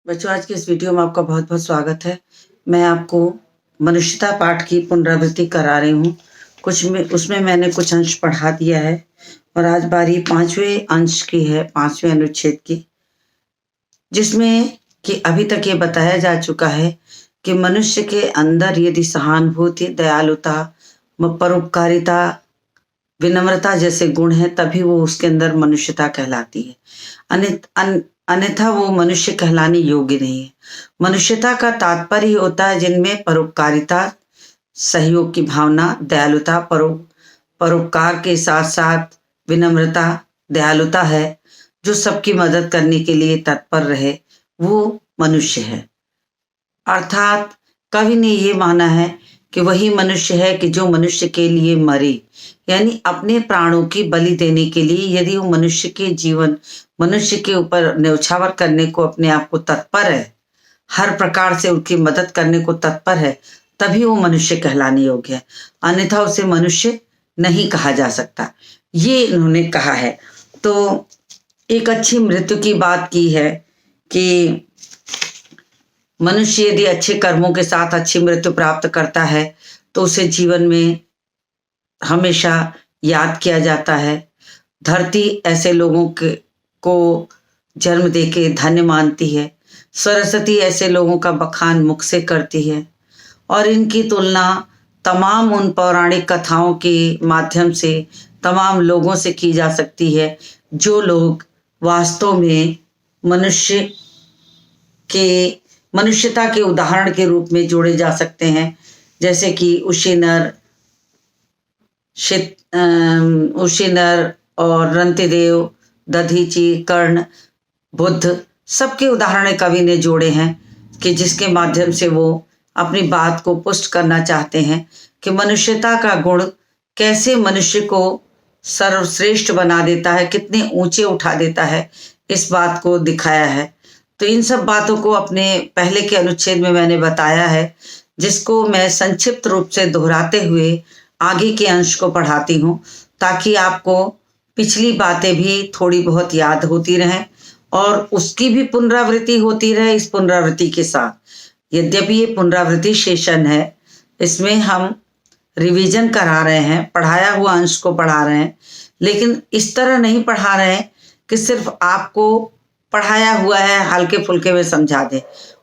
बच्चों, आज के इस वीडियो में आपका बहुत बहुत स्वागत है। मैं आपको मनुष्यता पाठ की पुनरावृत्ति करा रही हूँ। उसमें मैंने कुछ अंश पढ़ा दिया है और आज बारी 5वें अंश की है, 5वें अनुच्छेद की, जिसमें कि अभी तक ये बताया जा चुका है कि मनुष्य के अंदर यदि सहानुभूति, दयालुता, परोपकारिता, विनम्रता जैसे गुण हैं, तभी वो उसके अंदर मनुष्यता कहलाती है। अन्यथा वो मनुष्य कहलाने योग्य नहीं है। मनुष्यता का तात्पर्य होता है जिनमें परोपकारिता, सहयोग की भावना, दयालुता, परोपकार के साथ साथ विनम्रता, दयालुता है, जो सबकी मदद करने के लिए तत्पर रहे, वो मनुष्य है। अर्थात कवि ने ये माना है कि वही मनुष्य है कि जो मनुष्य के लिए मरे, यानी अपने प्राणों की बलि देने के लिए यदि वो मनुष्य के ऊपर न्यौछावर करने को अपने आप को तत्पर है, हर प्रकार से उनकी मदद करने को तत्पर है, तभी वो मनुष्य कहलाने योग्य है। अन्यथा उसे मनुष्य नहीं कहा जा सकता, ये इन्होंने कहा है। तो एक अच्छी मृत्यु की बात की है कि मनुष्य यदि अच्छे कर्मों के साथ अच्छी मृत्यु प्राप्त करता है तो उसे जीवन में हमेशा याद किया जाता है। धरती ऐसे लोगों को जन्म देके धन्य मानती है। सरस्वती ऐसे लोगों का बखान मुख से करती है और इनकी तुलना तमाम उन पौराणिक कथाओं के माध्यम से तमाम लोगों से की जा सकती है, जो लोग वास्तव में मनुष्यता के उदाहरण के रूप में जोड़े जा सकते हैं, जैसे कि उशीनर और रंतिदेव, दधीची, कर्ण, बुद्ध, सबके उदाहरण कवि ने जोड़े हैं कि जिसके माध्यम से वो अपनी बात को पुष्ट करना चाहते हैं कि मनुष्यता का गुण कैसे मनुष्य को सर्वश्रेष्ठ बना देता है, कितने ऊंचे उठा देता है, इस बात को दिखाया है। तो इन सब बातों को अपने पहले के अनुच्छेद में मैंने बताया है, जिसको मैं संक्षिप्त रूप से दोहराते हुए आगे के अंश को पढ़ाती हूँ, ताकि आपको पिछली बातें भी थोड़ी बहुत याद होती रहें और उसकी भी पुनरावृत्ति होती रहे इस पुनरावृत्ति के साथ। यद्यपि ये पुनरावृत्ति सेशन है, इसमें हम रिवीजन करा रहे हैं, पढ़ाया हुआ अंश को पढ़ा रहे हैं, लेकिन इस तरह नहीं पढ़ा रहे हैं कि सिर्फ आपको पढ़ाया हुआ है हल्के फुल्के में समझा दें।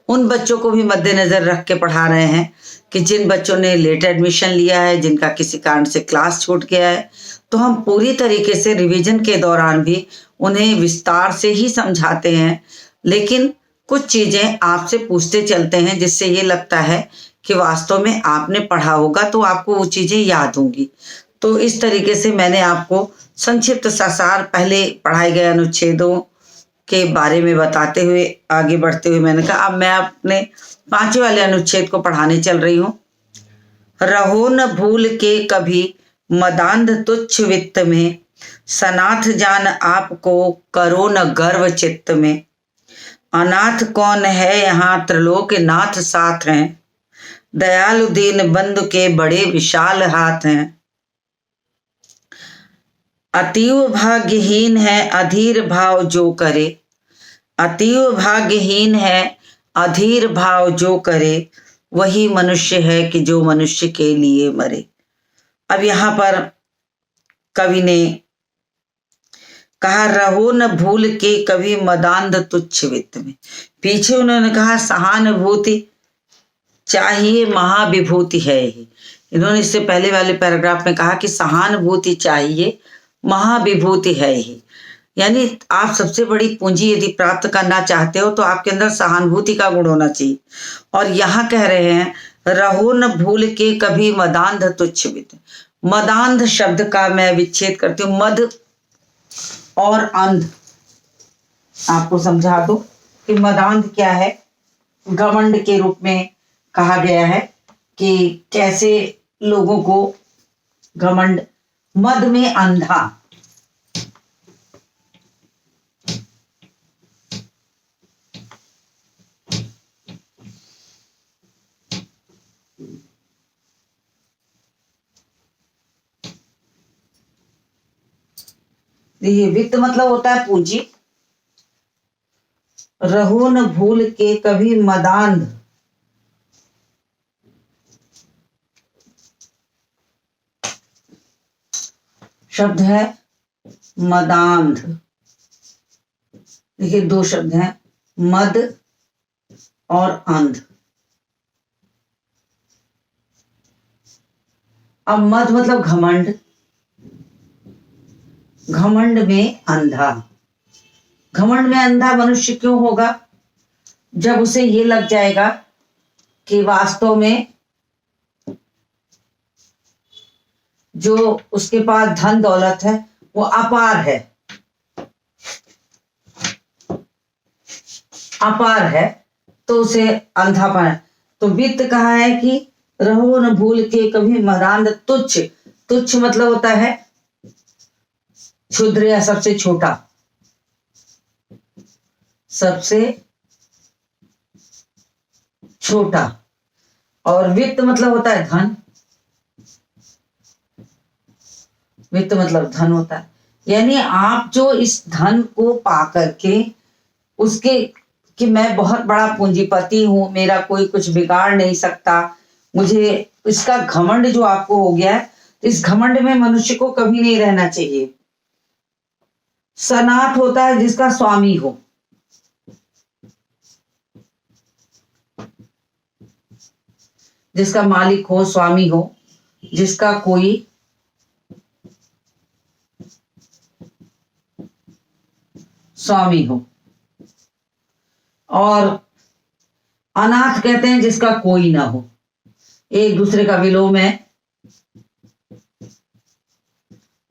उन बच्चों को भी मद्देनजर रख के पढ़ा रहे हैं कि जिन बच्चों ने लेट एडमिशन लिया है, जिनका किसी कारण से क्लास छूट गया है, तो हम पूरी तरीके से रिवीजन के दौरान भी उन्हें विस्तार से ही समझाते हैं, लेकिन कुछ चीजें आपसे पूछते चलते हैं जिससे ये लगता है कि वास्तव में आपने पढ़ा होगा तो आपको वो चीजें याद होंगी। तो इस तरीके से मैंने आपको संक्षिप्त सार पहले पढ़ाए गए अनुच्छेदों के बारे में बताते हुए आगे बढ़ते हुए मैंने कहा अब मैं अपने 5वें वाले अनुच्छेद को पढ़ाने चल रही हूँ। रहो न भूल के कभी मदांध तुच्छ वित्त में, सनाथ जान आपको करो न गर्व चित्त में। अनाथ कौन है यहाँ त्रिलोक नाथ साथ हैं, दयालु दीन बंधु के बड़े विशाल हाथ हैं। अतीव भाग्यहीन है अधीर भाव जो करे, अतीव भाग्यहीन है अधीर भाव जो करे, वही मनुष्य है कि जो मनुष्य के लिए मरे। अब यहाँ पर कवि ने कहा रहो न भूल के कभी मदांध तुच्छ वित्त में। पीछे उन्होंने कहा सहानुभूति चाहिए महाविभूति है ही। इन्होंने इससे पहले वाले पैराग्राफ में कहा कि सहानुभूति चाहिए महाविभूति है ही, यानी आप सबसे बड़ी पूंजी यदि प्राप्त करना चाहते हो तो आपके अंदर सहानुभूति का गुण होना चाहिए। और यहाँ कह रहे हैं रहो न भूल के कभी मदांध तुच्छ वित्त। मदांध शब्द का मैं विच्छेद करती हूँ, मद और अंध आपको समझा दो कि मदांध क्या है। घमंड के रूप में कहा गया है कि कैसे लोगों को घमंड, मद में अंधा, ये वित्त मतलब होता है पूंजी, रहो न भूल के कभी मदांध। शब्द है मदांध। देखिए दो शब्द हैं, मद और अंध। अब मद मतलब घमंड, घमंड में अंधा। घमंड में अंधा मनुष्य क्यों होगा? जब उसे ये लग जाएगा कि वास्तव में जो उसके पास धन दौलत है वो अपार है, अपार है, तो उसे अंधापन। तो वित्त कहा है कि रहो न भूल के कभी मदांध तुच्छ। तुच्छ मतलब होता है क्षुद्र या सबसे छोटा, सबसे छोटा। और वित्त मतलब होता है धन, वित्त मतलब धन होता है। यानी आप जो इस धन को पा करके उसके कि मैं बहुत बड़ा पूंजीपति हूं, मेरा कोई कुछ बिगाड़ नहीं सकता, मुझे इसका घमंड जो आपको हो गया है, इस घमंड में मनुष्य को कभी नहीं रहना चाहिए। सनाथ होता है जिसका स्वामी हो, जिसका मालिक हो, स्वामी हो, जिसका कोई स्वामी हो। और अनाथ कहते हैं जिसका कोई ना हो, एक दूसरे का विलोम है,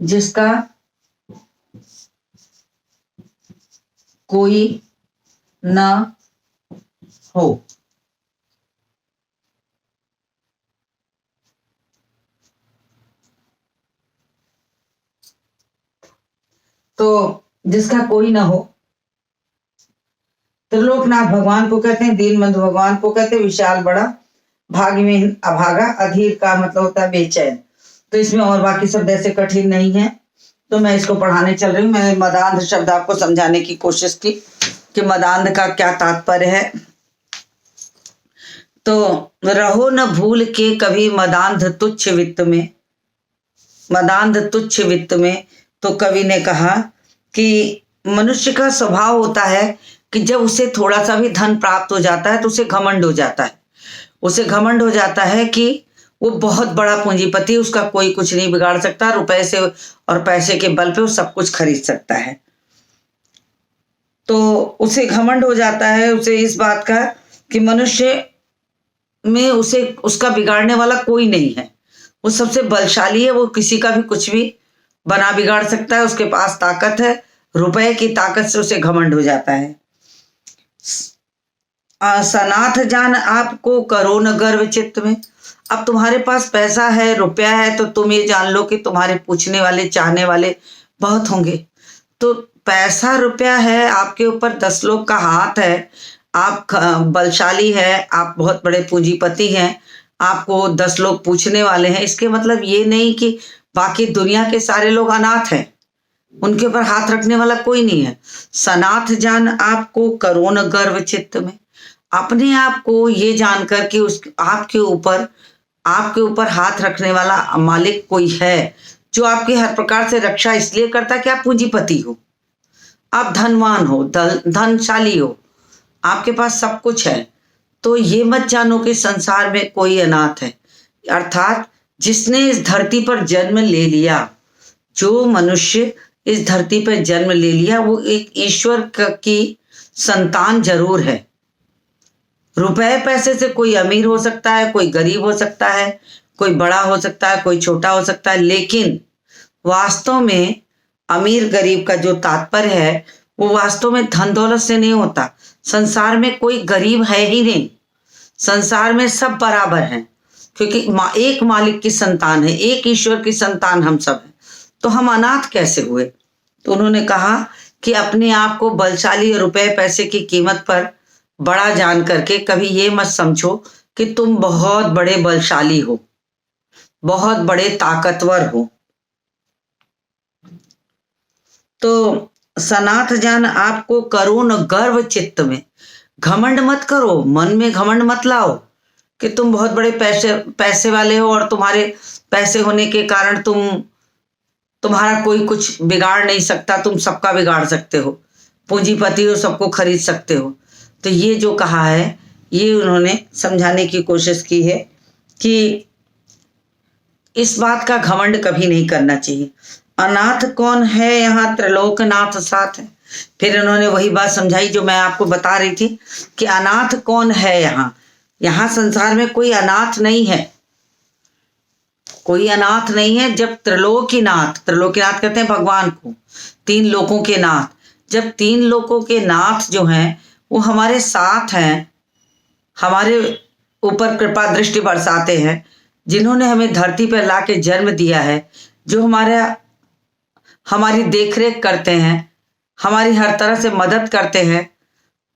जिसका कोई ना हो। तो जिसका कोई ना हो, त्रिलोकनाथ भगवान को कहते हैं, दीनबंधु भगवान को कहते हैं, विशाल बड़ा, भाग्यहीन अभागा, अधीर का मतलब होता है बेचैन। तो इसमें और बाकी शब्द ऐसे कठिन नहीं है, तो मैं इसको पढ़ाने चल रही हूँ। मैंने मदांध शब्द आपको समझाने की कोशिश की कि मदांध का क्या तात्पर्य है। तो रहो न भूल के कभी मदांध तुच्छ वित्त में, मदांध तुच्छ वित्त में। तो कवि ने कहा कि मनुष्य का स्वभाव होता है कि जब उसे थोड़ा सा भी धन प्राप्त हो जाता है तो उसे घमंड हो जाता है, उसे घमंड हो जाता है कि वो बहुत बड़ा पूंजीपति, उसका कोई कुछ नहीं बिगाड़ सकता, रुपए से और पैसे के बल पे वो सब कुछ खरीद सकता है। तो उसे घमंड हो जाता है, उसे इस बात का कि मनुष्य में उसे उसका बिगाड़ने वाला कोई नहीं है, वो सबसे बलशाली है, वो किसी का भी कुछ भी बना बिगाड़ सकता है, उसके पास ताकत है, रुपए की ताकत से उसे घमंड हो जाता है। सनाथ जान आपको करो न गर्व चित्त में। अब तुम्हारे पास पैसा है, रुपया है, तो तुम ये जान लो कि तुम्हारे पूछने वाले, चाहने वाले बहुत होंगे। तो पैसा रुपया है, आपके ऊपर 10 लोग का हाथ है, आप बलशाली है, आप बहुत बड़े पूंजीपति हैं, आपको 10 लोग पूछने वाले हैं, इसके मतलब ये नहीं कि बाकी दुनिया के सारे लोग अनाथ हैं, उनके ऊपर हाथ रखने वाला कोई नहीं है। सनाथ जान आपको करो न गर्व चित्त में। अपने आप को ये जानकर कि उस आपके ऊपर हाथ रखने वाला मालिक कोई है, जो आपकी हर प्रकार से रक्षा इसलिए करता कि आप पूंजीपति हो, आप धनवान हो, धनशाली हो, आपके पास सब कुछ है। तो ये मत जानो कि संसार में कोई अनाथ है। अर्थात जिसने इस धरती पर जन्म ले लिया, जो मनुष्य इस धरती पर जन्म ले लिया, वो एक ईश्वर की संतान जरूर है। रुपए पैसे से कोई अमीर हो सकता है, कोई गरीब हो सकता है, कोई बड़ा हो सकता है, कोई छोटा हो सकता है, लेकिन वास्तव में अमीर गरीब का जो तात्पर्य है वो वास्तव में धन दौलत से नहीं होता। संसार में कोई गरीब है ही नहीं, संसार में सब बराबर हैं, क्योंकि एक मालिक की संतान है, एक ईश्वर की संतान हम सब हैं। तो हम अनाथ कैसे हुए? तो उन्होंने कहा कि अपने आप को बलशाली और रुपए पैसे की कीमत पर बड़ा जान करके कभी ये मत समझो कि तुम बहुत बड़े बलशाली हो, बहुत बड़े ताकतवर हो। तो सनाथ जान आपको करो न गर्व चित्त में। घमंड मत करो, मन में घमंड मत लाओ कि तुम बहुत बड़े पैसे वाले हो और तुम्हारे पैसे होने के कारण तुम्हारा कोई कुछ बिगाड़ नहीं सकता, तुम सबका बिगाड़ सकते हो, पूंजीपति हो, सबको खरीद सकते हो। तो ये जो कहा है, ये उन्होंने समझाने की कोशिश की है कि इस बात का घमंड कभी नहीं करना चाहिए। अनाथ कौन है, यहाँ त्रिलोकनाथ साथ है। फिर उन्होंने वही बात समझाई जो मैं आपको बता रही थी कि अनाथ कौन है। यहाँ संसार में कोई अनाथ नहीं है, कोई अनाथ नहीं है। जब त्रिलोकीनाथ कहते हैं भगवान को, तीन लोकों के नाथ, जब तीन लोकों के नाथ जो हैं वो हमारे साथ हैं, हमारे ऊपर कृपा दृष्टि बरसाते हैं, जिन्होंने हमें धरती पर लाके जन्म दिया है, जो हमारी देखरेख करते हैं, हमारी हर तरह से मदद करते हैं,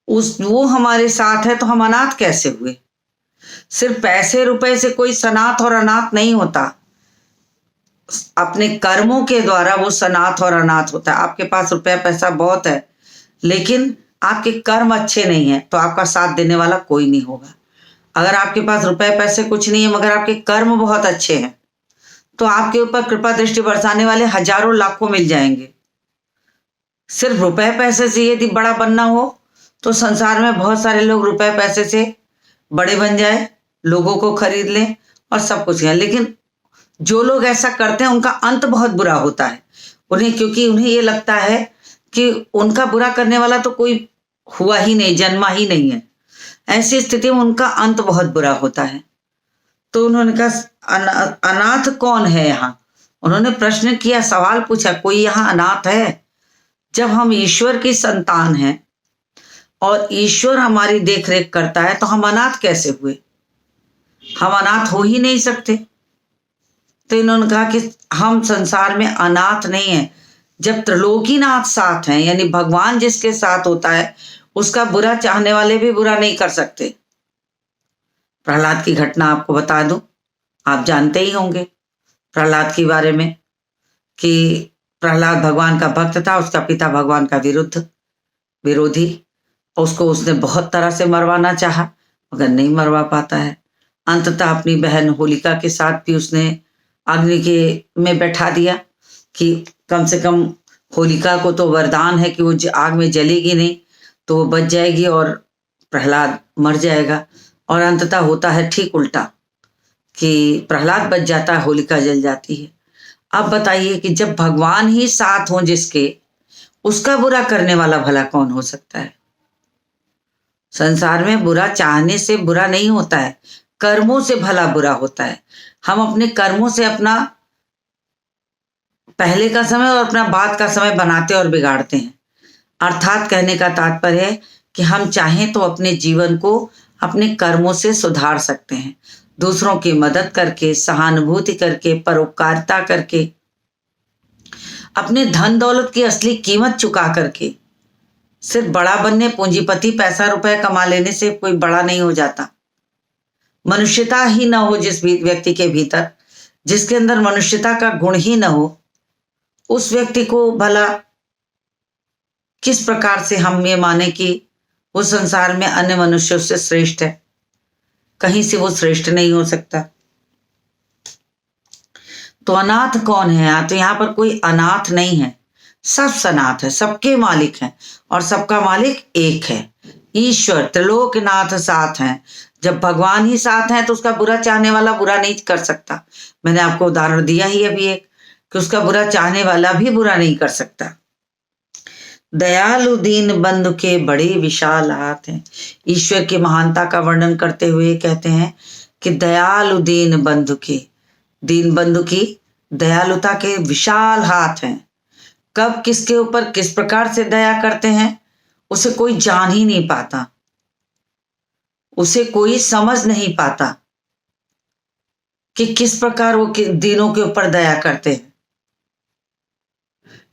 वो हमारे साथ है, तो हम अनाथ कैसे हुए? सिर्फ पैसे रुपए से कोई सनाथ और अनाथ नहीं होता, अपने कर्मों के द्वारा वो सनाथ और अनाथ होता है। आपके पास रुपया पैसा बहुत है, लेकिन आपके कर्म अच्छे नहीं है तो आपका साथ देने वाला कोई नहीं होगा। अगर आपके पास रुपए पैसे कुछ नहीं है मगर आपके कर्म बहुत अच्छे हैं, तो आपके ऊपर कृपा दृष्टि बरसाने वाले हजारों लाखों मिल जाएंगे। सिर्फ रुपए पैसे से यदि बड़ा बनना हो तो संसार में बहुत सारे लोग रुपए पैसे से बड़े बन जाए, लोगों को खरीद लें और सब कुछ है, लेकिन जो लोग ऐसा करते हैं उनका अंत बहुत बुरा होता है। क्योंकि उन्हें ये लगता है कि उनका बुरा करने वाला तो कोई हुआ ही नहीं, जन्मा ही नहीं है। ऐसी स्थिति में उनका अंत बहुत बुरा होता है। तो उन्होंने कहा अनाथ कौन है यहाँ? उन्होंने प्रश्न किया, सवाल पूछा, कोई यहाँ अनाथ है? जब हम ईश्वर की संतान हैं और ईश्वर हमारी देखरेख करता है तो हम अनाथ कैसे हुए? हम अनाथ हो ही नहीं सकते। तो इन्होंने कहा कि हम संसार में अनाथ नहीं है। जब त्रिलोकीनाथ साथ हैं, यानी भगवान जिसके साथ होता है उसका बुरा चाहने वाले भी बुरा नहीं कर सकते। प्रहलाद की घटना आपको बता दूं, आप जानते ही होंगे प्रहलाद के बारे में कि प्रहलाद भगवान का भक्त था, उसका पिता भगवान का विरोधी, उसको उसने बहुत तरह से मरवाना चाहा मगर नहीं मरवा पाता है। अंततः अपनी बहन होलिका के साथ भी उसने अग्नि में बैठा दिया कि कम से कम होलिका को तो वरदान है कि वो आग में जलेगी नहीं, तो वो बच जाएगी और प्रहलाद मर जाएगा। और अंततः होता है ठीक उल्टा कि प्रहलाद बच जाता है, होलिका जल जाती है। अब बताइए कि जब भगवान ही साथ हो जिसके, उसका बुरा करने वाला भला कौन हो सकता है? संसार में बुरा चाहने से बुरा नहीं होता है, कर्मों से भला बुरा होता है। हम अपने कर्मों से अपना पहले का समय और अपना बाद का समय बनाते और बिगाड़ते हैं। अर्थात कहने का तात्पर्य है कि हम चाहें तो अपने जीवन को अपने कर्मों से सुधार सकते हैं, दूसरों की मदद करके, सहानुभूति करके, परोपकारिता करके, अपने धन दौलत की असली कीमत चुका करके। सिर्फ बड़ा बनने, पूंजीपति पैसा रुपए कमा लेने से कोई बड़ा नहीं हो जाता। मनुष्यता ही न हो जिस व्यक्ति के भीतर, जिसके अंदर मनुष्यता का गुण ही न हो, उस व्यक्ति को भला किस प्रकार से हम ये माने कि वो संसार में अन्य मनुष्यों से श्रेष्ठ है? कहीं से वो श्रेष्ठ नहीं हो सकता। तो अनाथ कौन है? तो यहाँ पर कोई अनाथ नहीं है, सब सनाथ है, सबके मालिक हैं और सबका मालिक एक है, ईश्वर त्रिलोकनाथ साथ हैं। जब भगवान ही साथ हैं तो उसका बुरा चाहने वाला बुरा नहीं कर सकता। मैंने आपको उदाहरण दिया ही अभी एक कि उसका बुरा चाहने वाला भी बुरा नहीं कर सकता। दयालु दीन बंधु के बड़े विशाल हाथ हैं। ईश्वर की महानता का वर्णन करते हुए कहते हैं कि दयालु दीन बंधु की दयालुता के विशाल हाथ हैं। कब किसके ऊपर किस प्रकार से दया करते हैं उसे कोई जान ही नहीं पाता, उसे कोई समझ नहीं पाता कि किस प्रकार वो दीनों के ऊपर दया करते हैं,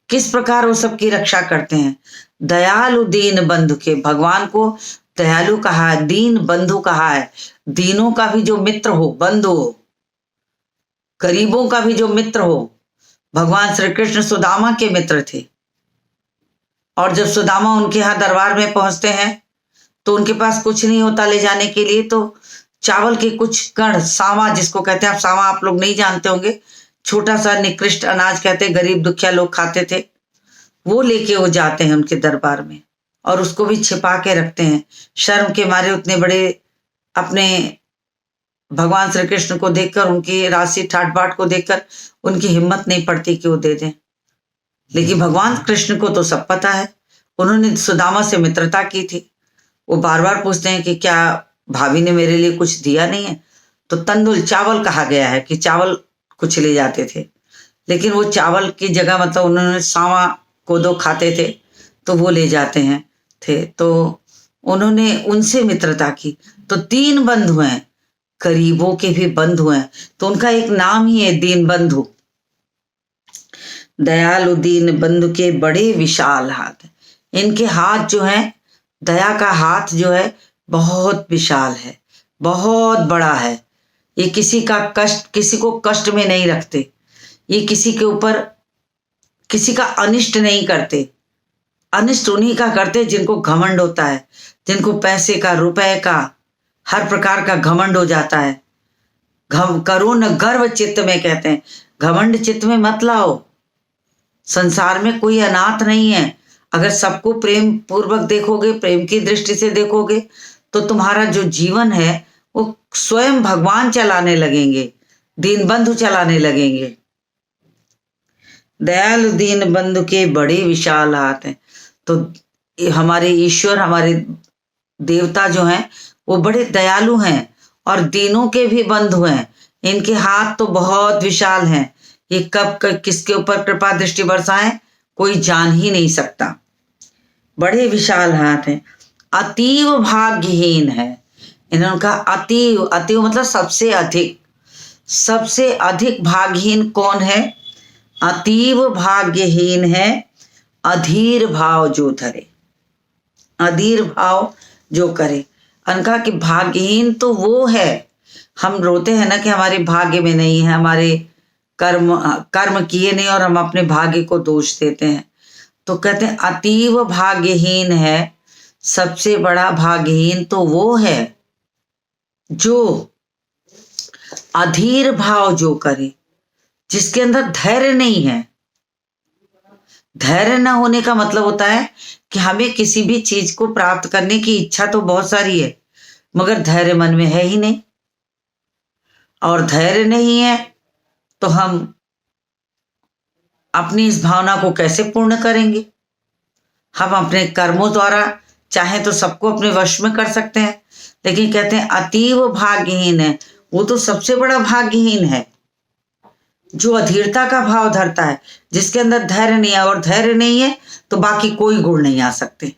किस प्रकार वो सबकी रक्षा करते हैं। दयालु दीन बंधु के, भगवान को दयालु कहा है, दीन बंधु कहा है। दीनों का भी जो मित्र हो, बंधु हो, गरीबों का भी जो मित्र हो। भगवान श्री कृष्ण सुदामा के मित्र थे और जब सुदामा उनके यहाँ दरबार में पहुंचते हैं तो उनके पास कुछ नहीं होता ले जाने के लिए, तो चावल के कुछ कण, सावा जिसको कहते हैं, आप सावा आप लोग नहीं जानते होंगे, छोटा सा निकृष्ट अनाज कहते हैं, गरीब दुखिया लोग खाते थे, वो लेके वो जाते हैं उनके दरबार में और उसको भी छिपा के रखते हैं। शर्म के मारे उतने बड़े अपने भगवान श्री कृष्ण को देखकर, उनकी राशि ठाट बाट को देखकर उनकी हिम्मत नहीं पड़ती कि वो दे दें। लेकिन भगवान कृष्ण को तो सब पता है, उन्होंने सुदामा से मित्रता की थी। वो बार बार पूछते हैं कि क्या भाभी ने मेरे लिए कुछ दिया नहीं है, तो तंदुल चावल कहा गया है कि चावल कुछ ले जाते थे, लेकिन वो चावल की जगह मतलब उन्होंने सावा कोदो खाते थे तो वो ले जाते हैं थे। तो उन्होंने उनसे मित्रता की। तो 3 बंधु हैं, गरीबों के भी बंधु हैं, तो उनका एक नाम ही है दीन बंधु। दयालु दीन बंधु के बड़े विशाल हाथ। इनके हाथ जो है, दया का हाथ जो है बहुत विशाल है, बहुत बड़ा है। ये किसी को कष्ट में नहीं रखते, ये किसी के ऊपर किसी का अनिष्ट नहीं करते। अनिष्ट उन्हीं का करते जिनको घमंड होता है, जिनको पैसे का, रुपए का, हर प्रकार का घमंड हो जाता है। करो न गर्व चित्त में, कहते हैं, घमंड चित्त में मत लाओ। संसार में कोई अनाथ नहीं है। अगर सबको प्रेम पूर्वक देखोगे, प्रेम की दृष्टि से देखोगे, तो तुम्हारा जो जीवन है वो स्वयं भगवान चलाने लगेंगे, दीन बंधु चलाने लगेंगे। दयालु दीन बंधु के बड़े विशाल हाथ हैं। तो हमारे ईश्वर, हमारे देवता जो हैं वो बड़े दयालु हैं और दीनों के भी बंधु हैं। इनके हाथ तो बहुत विशाल हैं। ये कब किसके ऊपर कृपा दृष्टि बरसाएं कोई जान ही नहीं सकता। बड़े विशाल हाथ हैं। अतीव भाग्यहीन है। इन्होंने कहा अतीव, अतीव मतलब सबसे अधिक। सबसे अधिक भाग्यहीन कौन है? अतीव भाग्यहीन है अधीर भाव जो धरे। अधीर भाव जो करे। अनका कि भाग्यहीन तो वो है, हम रोते हैं ना कि हमारे भाग्य में नहीं है, हमारे कर्म किए नहीं और हम अपने भाग्य को दोष देते हैं। तो कहते हैं अतीव भाग्यहीन है, सबसे बड़ा भाग्यहीन तो वो है जो अधीर भाव जो करे, जिसके अंदर धैर्य नहीं है। धैर्य न होने का मतलब होता है कि हमें किसी भी चीज को प्राप्त करने की इच्छा तो बहुत सारी है, मगर धैर्य मन में है ही नहीं। और धैर्य नहीं है तो हम अपनी इस भावना को कैसे पूर्ण करेंगे? हम अपने कर्मों द्वारा चाहे तो सबको अपने वश में कर सकते हैं, लेकिन कहते हैं अतीव भाग्यहीन है, वो तो सबसे बड़ा भाग्यहीन है जो अधीरता का भाव धरता है, जिसके अंदर धैर्य नहीं है। और धैर्य नहीं है तो बाकी कोई गुण नहीं आ सकते,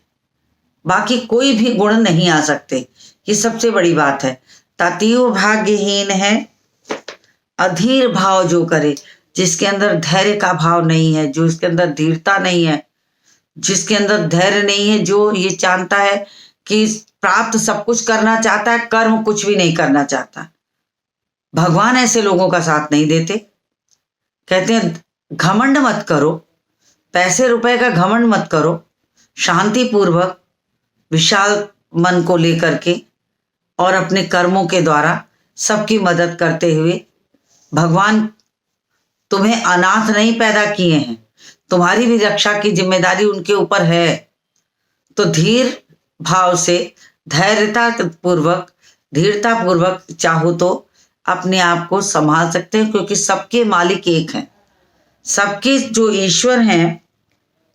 बाकी कोई भी गुण नहीं आ सकते। ये सबसे बड़ी बात है। अतीव भाग्यहीन है अधीर भाव जो करे, जिसके अंदर धैर्य का भाव नहीं है, जो इसके अंदर धीरता नहीं है, जिसके अंदर धैर्य नहीं है, जो ये जानता है कि प्राप्त सब कुछ करना चाहता है, कर्म कुछ भी नहीं करना चाहता। भगवान ऐसे लोगों का साथ नहीं देते। कहते हैं घमंड मत करो, पैसे रुपए का घमंड मत करो, शांति पूर्वक विशाल मन को लेकर के और अपने कर्मों के द्वारा सबकी मदद करते हुए, भगवान तुम्हें अनाथ नहीं पैदा किए हैं, तुम्हारी भी रक्षा की जिम्मेदारी उनके ऊपर है। तो धीर भाव से धैर्यता पूर्वक चाहो तो अपने आप को संभाल सकते हैं, क्योंकि सबके मालिक एक हैं। सबके जो ईश्वर हैं,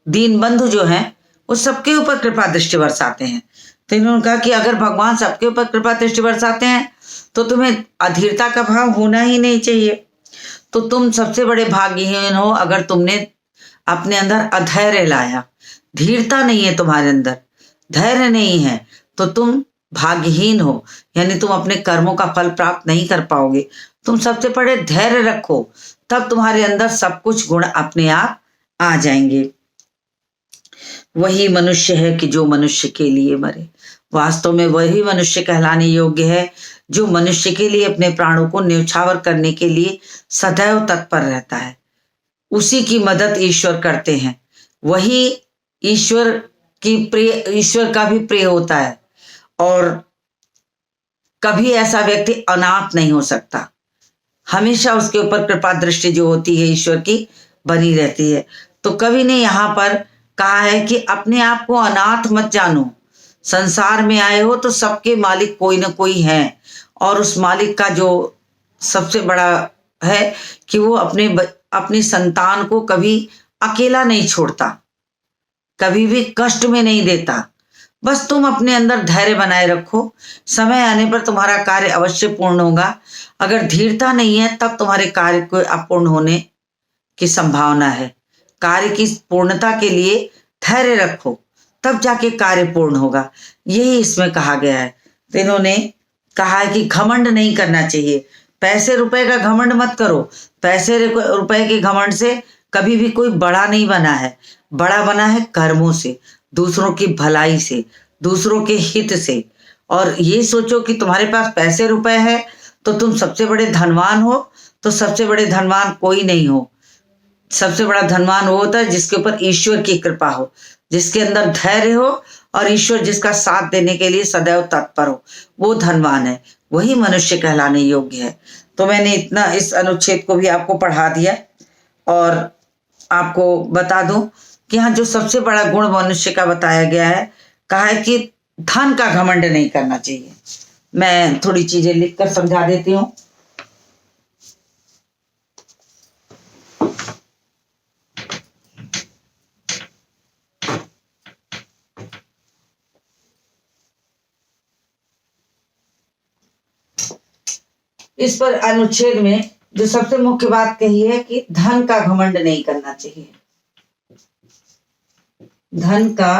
दीन बंधु जो हैं, वो सबके ऊपर कृपा दृष्टि बरसाते हैं। तो इन्होंने कहा कि अगर भगवान सबके ऊपर कृपा दृष्टि बरसाते हैं तो तुम्हें अधीरता का भाव होना ही नहीं चाहिए। तो तुम सबसे बड़े भाग्यहीन हो अगर तुमने अपने अंदर अधैर्य लाया। धीरता नहीं है तुम्हारे अंदर, धैर्य नहीं है, तो तुम भाग्यहीन हो, यानी तुम अपने कर्मों का फल प्राप्त नहीं कर पाओगे। तुम सबसे बड़े धैर्य रखो, तब तुम्हारे अंदर सब कुछ गुण अपने आप आ जाएंगे। वही मनुष्य है कि जो मनुष्य के लिए मरे। वास्तव में वही मनुष्य कहलाने योग्य है जो मनुष्य के लिए अपने प्राणों को न्यौछावर करने के लिए सदैव तत्पर रहता है। उसी की मदद ईश्वर करते हैं। वही ईश्वर का भी प्रिय होता है और कभी ऐसा व्यक्ति अनाथ नहीं हो सकता। हमेशा उसके ऊपर कृपा दृष्टि जो होती है ईश्वर की बनी रहती है। तो कवि ने यहाँ पर कहा है कि अपने आप को अनाथ मत जानो। संसार में आए हो तो सबके मालिक कोई ना कोई है, और उस मालिक का जो सबसे बड़ा है कि वो अपनी संतान को कभी अकेला नहीं छोड़ता, कभी भी कष्ट में नहीं देता। बस तुम अपने अंदर धैर्य बनाए रखो, समय आने पर तुम्हारा कार्य अवश्य पूर्ण होगा। अगर धीरता नहीं है तब तुम्हारे कार्य को अपूर्ण होने की संभावना है। कार्य की पूर्णता के लिए धैर्य रखो, तब जाके कार्य पूर्ण होगा, यही इसमें कहा गया है। तो इन्होंने कहा है कि घमंड नहीं करना चाहिए। पैसे रुपए का घमंड मत करो। पैसे रुपए के घमंड से कभी भी कोई बड़ा नहीं बना है। बड़ा बना है कर्मों से, दूसरों की भलाई से, दूसरों के हित से। और ये सोचो कि तुम्हारे पास पैसे रुपए है तो तुम सबसे बड़े धनवान हो, तो सबसे बड़े धनवान कोई नहीं हो। सबसे बड़ा धनवान वो होता है जिसके ऊपर ईश्वर की कृपा हो, जिसके अंदर धैर्य हो और ईश्वर जिसका साथ देने के लिए सदैव तत्पर हो, वो धनवान है, वही मनुष्य कहलाने योग्य है। तो मैंने इतना इस अनुच्छेद को भी आपको पढ़ा दिया और आपको बता दूं कि यहाँ जो सबसे बड़ा गुण मनुष्य का बताया गया है, कहा है कि धन का घमंड नहीं करना चाहिए। मैं थोड़ी चीजें लिखकर समझा देती हूँ। इस पर अनुच्छेद में जो सबसे मुख्य बात कही है कि धन का घमंड नहीं करना चाहिए। धन का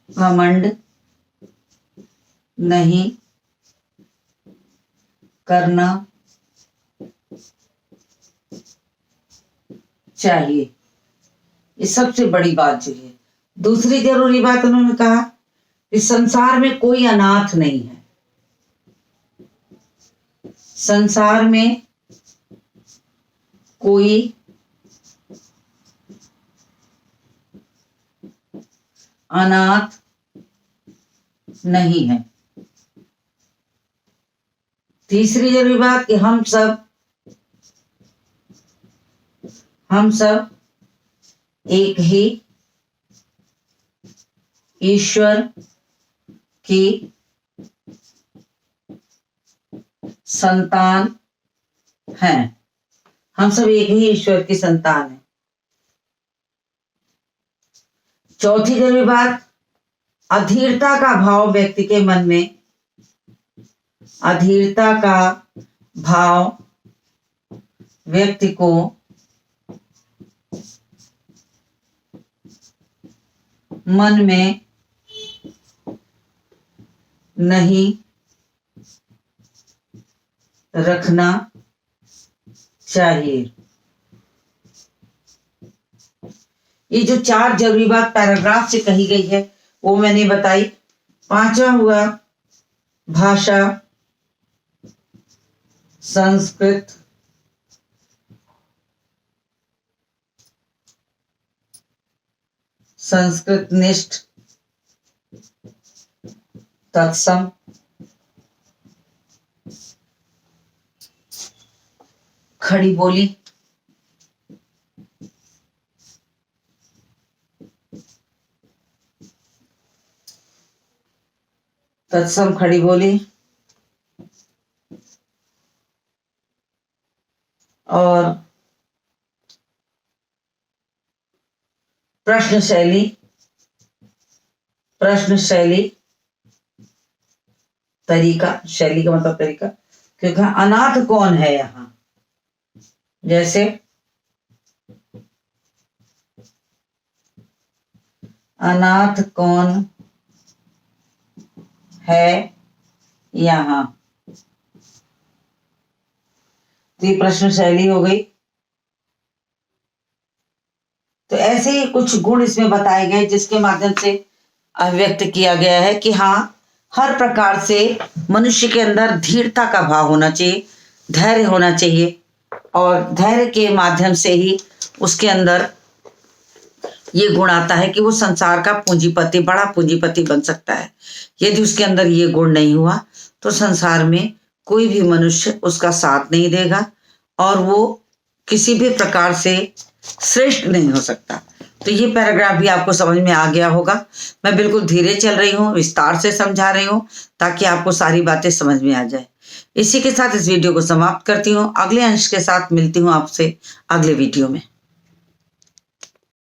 घमंड नहीं करना चाहिए, ये सबसे बड़ी बात जो है। दूसरी जरूरी बात उन्होंने कहा कि संसार में कोई अनाथ नहीं है। संसार में कोई अनाथ नहीं है। तीसरी जरूरी बात कि हम सब एक ही ईश्वर की संतान हैं। हम सब एक ही ईश्वर की संतान हैं। चौथी जरूरी बात, अधीरता का भाव व्यक्ति के मन में, अधीरता का भाव व्यक्ति को मन में नहीं रखना चाहिए। ये जो 4 जरूरी बात पैराग्राफ से कही गई है वो मैंने बताई। 5वां हुआ भाषा संस्कृत, संस्कृत निष्ठ तत्सम, खड़ी बोली, तत्सम खड़ी बोली, और प्रश्न शैली तरीका, शैली का मतलब तरीका, क्योंकि अनाथ कौन है यहां, जैसे अनाथ कौन है यहां, तो ये प्रश्न शैली हो गई। तो ऐसे ही कुछ गुण इसमें बताए गए जिसके माध्यम से अभिव्यक्त किया गया है कि हाँ, हर प्रकार से मनुष्य के अंदर धीरता का भाव होना चाहिए, धैर्य होना चाहिए, और धैर्य के माध्यम से ही उसके अंदर ये गुण आता है कि वो संसार का पूंजीपति, बड़ा पूंजीपति बन सकता है। यदि उसके अंदर ये गुण नहीं हुआ तो संसार में कोई भी मनुष्य उसका साथ नहीं देगा और वो किसी भी प्रकार से श्रेष्ठ नहीं हो सकता। तो ये पैराग्राफ भी आपको समझ में आ गया होगा। मैं बिल्कुल धीरे चल रही हूँ, विस्तार से समझा रही हूँ ताकि आपको सारी बातें समझ में आ जाए। इसी के साथ इस वीडियो को समाप्त करती हूँ। अगले अंश के साथ मिलती हूँ आपसे अगले वीडियो में।